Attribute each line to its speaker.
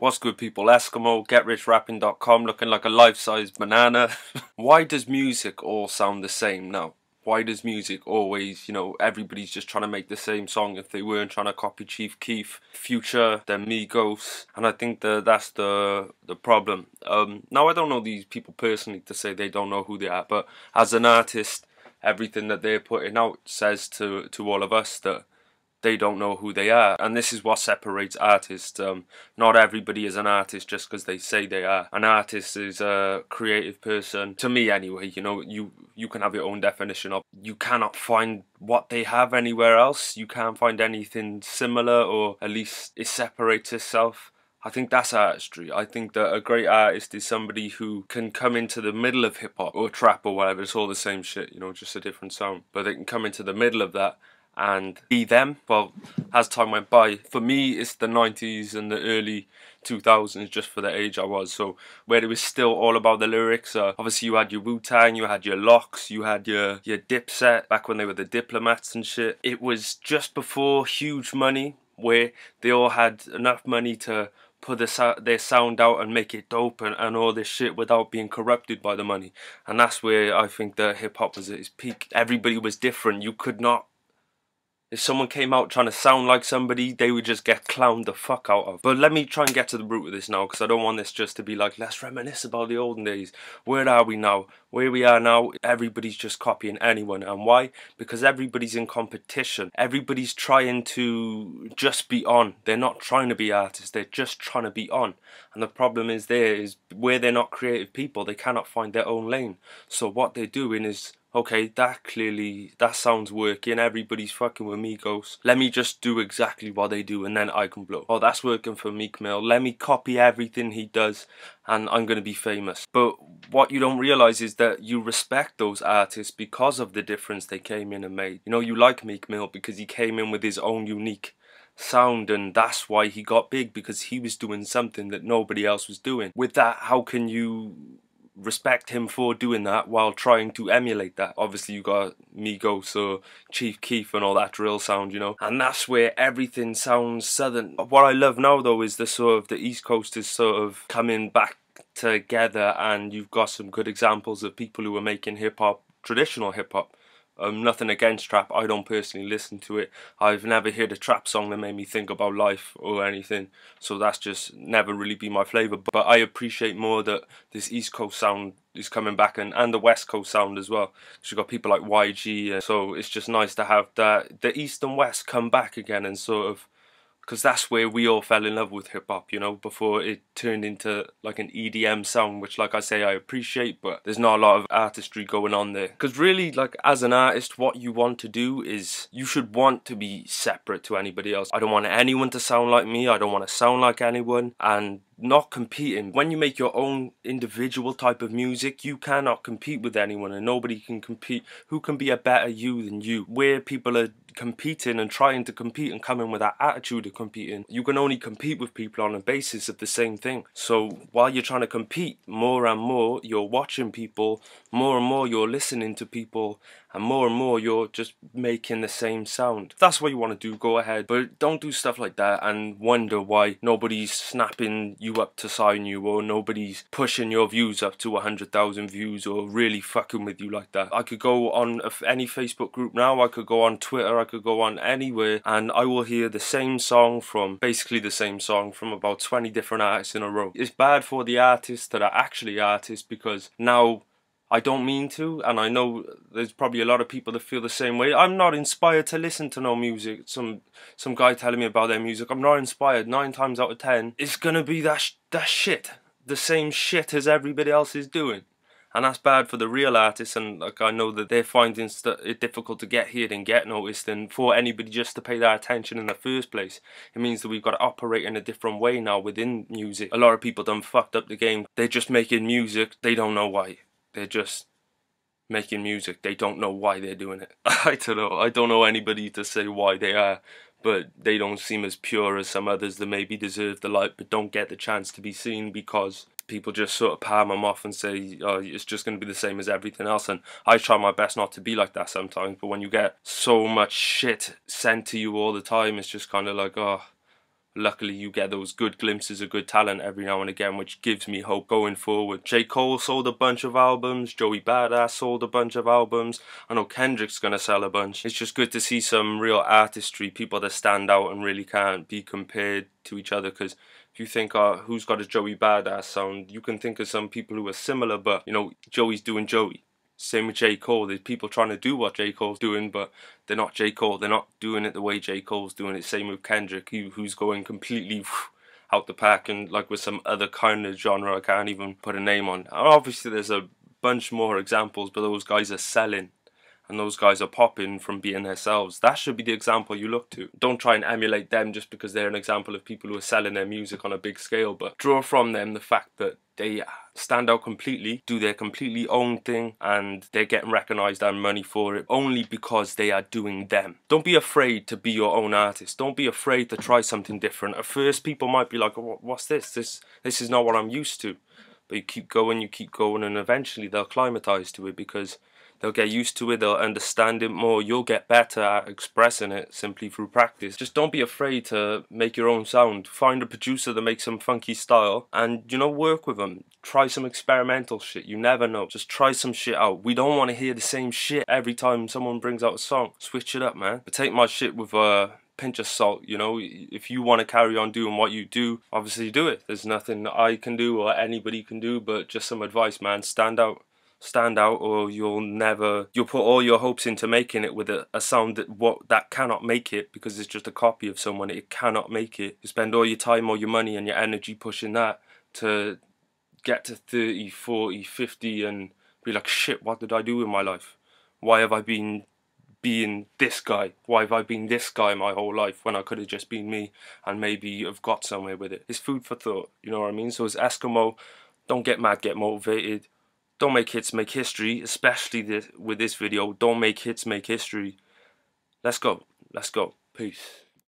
Speaker 1: What's good, people? Esskimo, GetRichRapping.com, looking like a life-size banana. Why does music all sound the same now? Why does music always, everybody's just trying to make the same song? If they weren't trying to copy Chief Keef, Future, then Migos, and I think that's the problem. Now, I don't know these people personally to say they don't know who they are, but as an artist, everything that they're putting out says to all of us that they don't know who they are, and this is what separates artists. Not everybody is an artist just because they say they are. An artist is a creative person, to me anyway. You can have your own definition of. You cannot find what they have anywhere else. You can't find anything similar, or at least it separates itself. I think that's artistry. I think that a great artist is somebody who can come into the middle of hip hop or trap or whatever. It's all the same shit, just a different sound. But they can come into the middle of that and be them. Well, as time went by, for me it's the 90s and the early 2000s, just for the age I was, so where it was still all about the lyrics. Obviously you had your Wu-Tang, you had your Locks, you had your Dipset, back when they were the Diplomats and shit. It was just before Huge Money, where they all had enough money to put their sound out and make it dope and all this shit without being corrupted by the money. And that's where I think that hip-hop was at its peak. Everybody was different. You could not, if someone came out trying to sound like somebody, they would just get clowned the fuck out of. But let me try and get to the root of this now, because I don't want this just to be like, let's reminisce about the olden days. Where are we now? Where we are now, everybody's just copying anyone. And why? Because everybody's in competition. Everybody's trying to just be on. They're not trying to be artists, they're just trying to be on. And the problem is where they're not creative people, they cannot find their own lane. So what they're doing is, okay, that sounds working, everybody's fucking with Migos, let me just do exactly what they do and then I can blow. Oh, that's working for Meek Mill, let me copy everything he does and I'm gonna be famous. But what you don't realise is that you respect those artists because of the difference they came in and made. You like Meek Mill because he came in with his own unique sound, and that's why he got big, because he was doing something that nobody else was doing. With that, how can you respect him for doing that while trying to emulate that? Obviously you got Migos or Chief Keef and all that drill sound, and that's where everything sounds southern. What I love now though is the East Coast is sort of coming back together, and you've got some good examples of people who are making hip-hop, traditional hip-hop. Nothing against trap, I don't personally listen to it. I've never heard a trap song that made me think about life or anything, so that's just never really been my flavour. But I appreciate more that this East Coast sound is coming back, and the West Coast sound as well. So you've got people like YG, so it's just nice to have the East and West come back again, and sort of, because that's where we all fell in love with hip-hop, before it turned into like an EDM sound, which, like I say, I appreciate, but there's not a lot of artistry going on there. Because really, like, as an artist, what you want to do is, you should want to be separate to anybody else. I don't want anyone to sound like me, I don't want to sound like anyone, and not competing. When you make your own individual type of music, you cannot compete with anyone, and nobody can compete. Who can be a better you than you? Where people are competing and trying to compete and coming with that attitude of competing, you can only compete with people on a basis of the same thing. So while you're trying to compete, more and more you're watching people, more and more you're listening to people, and more you're just making the same sound. If that's what you want to do, go ahead, but don't do stuff like that and wonder why nobody's snapping you up to sign you, or nobody's pushing your views up to 100,000 views, or really fucking with you like that. I could go on any Facebook group now, I could go on Twitter, I could go on anywhere, and I will hear the same song from, basically the same song from about 20 different artists in a row. It's bad for the artists that are actually artists, because now, I don't mean to, and I know there's probably a lot of people that feel the same way. I'm not inspired to listen to no music. Some guy telling me about their music, I'm not inspired. 9 times out of 10, it's gonna be that shit, the same shit as everybody else is doing. And that's bad for the real artists, and like, I know that they're finding it difficult to get heard and get noticed, and for anybody just to pay their attention in the first place. It means that we've got to operate in a different way now within music. A lot of people done fucked up the game. They're just making music, they don't know why. They're just making music, they don't know why they're doing it. I don't know anybody to say why they are, but they don't seem as pure as some others that maybe deserve the light but don't get the chance to be seen, because people just sort of palm them off and say, oh, it's just going to be the same as everything else. And I try my best not to be like that sometimes, but when you get so much shit sent to you all the time, it's just kind of like, oh, Luckily, you get those good glimpses of good talent every now and again, which gives me hope going forward. J. Cole sold a bunch of albums, Joey Badass sold a bunch of albums, I know Kendrick's gonna sell a bunch. It's just good to see some real artistry, people that stand out and really can't be compared to each other, because if you think, who's got a Joey Badass sound, you can think of some people who are similar, but, you know, Joey's doing Joey. Same with J. Cole. There's people trying to do what J. Cole's doing, but they're not J. Cole. They're not doing it the way J. Cole's doing it. Same with Kendrick, who's going completely out the pack, and like with some other kind of genre I can't even put a name on. Obviously there's a bunch more examples, but those guys are selling. And those guys are popping from being themselves. That should be the example you look to. Don't try and emulate them just because they're an example of people who are selling their music on a big scale, but draw from them the fact that they stand out completely, do their completely own thing, and they're getting recognised and money for it only because they are doing them. Don't be afraid to be your own artist. Don't be afraid to try something different. At first people might be like, oh, what's this? This is not what I'm used to. But you keep going, and eventually they'll acclimatise to it, because they'll get used to it, they'll understand it more, you'll get better at expressing it simply through practice. Just don't be afraid to make your own sound. Find a producer that makes some funky style and, you know, work with them. Try some experimental shit, you never know. Just try some shit out. We don't want to hear the same shit every time someone brings out a song. Switch it up, man. But take my shit with a pinch of salt, you know. If you want to carry on doing what you do, obviously do it. There's nothing I can do or anybody can do, but just some advice, man. Stand out, or you'll put all your hopes into making it with a sound that cannot make it, because it's just a copy of someone. It cannot make it. You spend all your time, all your money and your energy pushing that to get to 30, 40, 50 and be like, shit, what did I do with my life? Why have I been being this guy? Why have I been this guy my whole life when I could have just been me and maybe have got somewhere with it? It's food for thought, you know what I mean? So as Esskimo, don't get mad, get motivated. Don't make hits, make history, especially with this video. Don't make hits, make history. Let's go. Let's go. Peace.